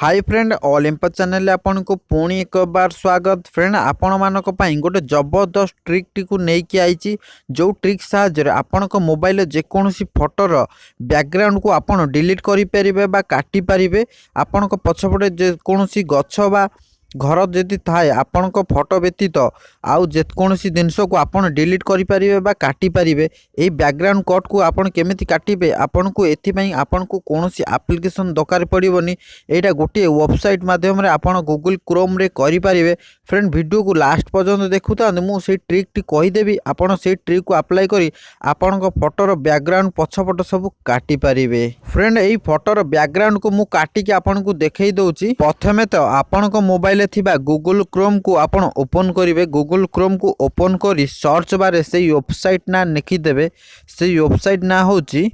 Hi friend allempire channel आपन को पुणी एक बार स्वागत। फ्रेंड आपण मानक पई गोटे जबरदस्त ट्रिक टी को नेकी आइची जो ट्रिक साहाय्य आपण को मोबाइल जेकोसी फोटोर बैकग्राउंड को आपण डिलीट करि परिबे बा काटी परिबे। आपण को पछपटे जेकोसी गछ बा घर जदि थाए आपण को फोटो व्यतीत आउ जेकोसी जिनस को आपण डिलीट करि परिबे बा काटी परिबे। ए बैकग्राउंड कट को आपण केमिति काटिबे आपण को एथि पई आपण को कोनोसी एप्लिकेशन दरकार पड़िबोनी। एटा गोटे वेबसाइट माध्यम रे आपण गूगल क्रोम रे करि परिबे। फ्रेंड वीडियो को लास्ट पर्यंत देखुता मु से ट्रिक टी कहि देबी आपण से ट्रिक को अप्लाई करी आपण को फोटोर बैकग्राउंड पछपट सब काटी परिबे। फ्रेंड एई फोटोर बैकग्राउंड को मु काटी के आपण को देखै दउची। प्रथमे तो आपण को मोबाइल थिबा गूगल क्रोम को आपण ओपन करिवे। गूगल क्रोम को ओपन करी सर्च बारे से वेबसाइट ना लिखि देबे। से वेबसाइट ना होची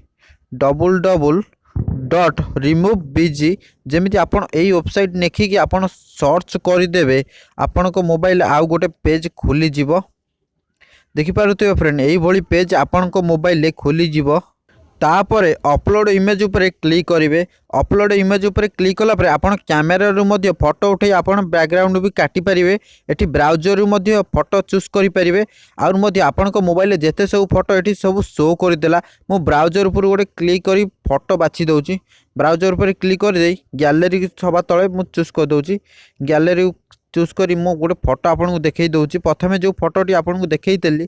www.removebg। जमिति आपण एई वेबसाइट नेखि कि आपण सर्च करि देबे आपण को मोबाइल आउ गोटे पेज खुली जिवो। देखि पारुथिबे फ्रेंड एई भली पेज आपण को मोबाइल ले खुली जिवो। तापरे अपलोड इमेज उपरे क्लिक करेंगे। अपलोड इमेज उपरे क्लिक कला परे आपण कैमेरा रु मध्य फोटो उठे आपण बैकग्राउंड भी काटी परिवे। एठी ब्राउजर रु मध्य फोटो चूज करि परिवे और मध्य आपण को मोबाइल जेते सब फोटो एठी सब शो कर देला। मो ब्राउजर उपर गोटे क्लिक करी फोटो बाछि दउची। ब्राउजर उपर क्लिक कर देई गैलरी सभा तळे मु चूज कर दउची। गैलरी चूज करी मो गोटे फोटो आपण को देखै दउची। प्रथमे जो फोटोटी आपण को देखैतेली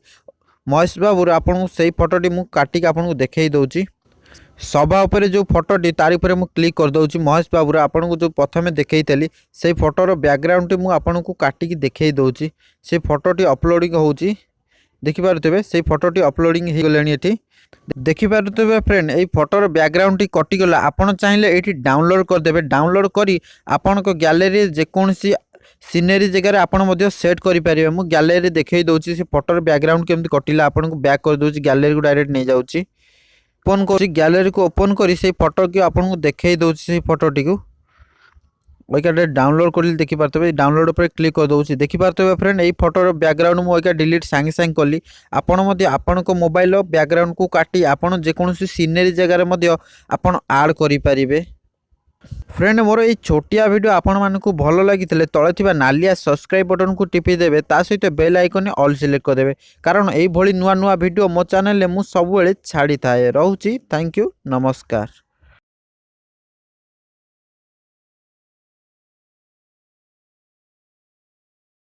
महेश बाबूर आपन से फोटोटी मु काटिक आपन को देखै दउची। सभा उपरे जो फोटोटी तारि उपरे मु क्लिक कर दउची। महेश बाबूर आपन को जो प्रथमे देखैतेली से फोटोर बैकग्राउंड मु आपन को काटिक देखै दउची। से फोटोटी अपलोडिंग होउची देखि पारुतबे। से फोटोटी अपलोडिंग हे गलेनी एठी देखि पारुतबे। फ्रेंड ए फोटोर बैकग्राउंड टी कटि गला आपन चाहिले एठी डाउनलोड कर देबे। डाउनलोड करी आपन को गैलरी जे कोनसी सीनेरी जगह आपन मध्य सेट करि परिबे। मु गैलरी देखै दउची से फोटोर बैकग्राउंड केमति कटिला आपन को बैक कर दउची। गैलरी को डायरेक्ट नै जाउची। ओपन करी गैलरी को ओपन करी से फोटो के आपन को देखै दउची। से फोटोटी को ओइका डाउनलोड करली देखि पारतबे। डाउनलोड पर क्लिक कर दउची देखि पारतबे। फ्रेंड एई फोटोर बैकग्राउंड मु ओइका डिलीट सांगे सांगे करली। आपन मध्य आपन को मोबाइल बैकग्राउंड को काटी आपन जे कोनोसी सीनेरी जगह रे मध्य आपन ऐड करि परिबे। फ्रेंड मोर ये छोटिया वीडियो आपण मानकु भल लगी तले थिबा नालिया सब्सक्राइब बटन को टिपी देबे। ता सहित बेल आइकन ऑल सिलेक्ट कर देबे कारण एई भली नुआ नुआ वीडियो मो चैनल ले मु सब बेले छाड़ी थाए। रहूची थैंक यू नमस्कार।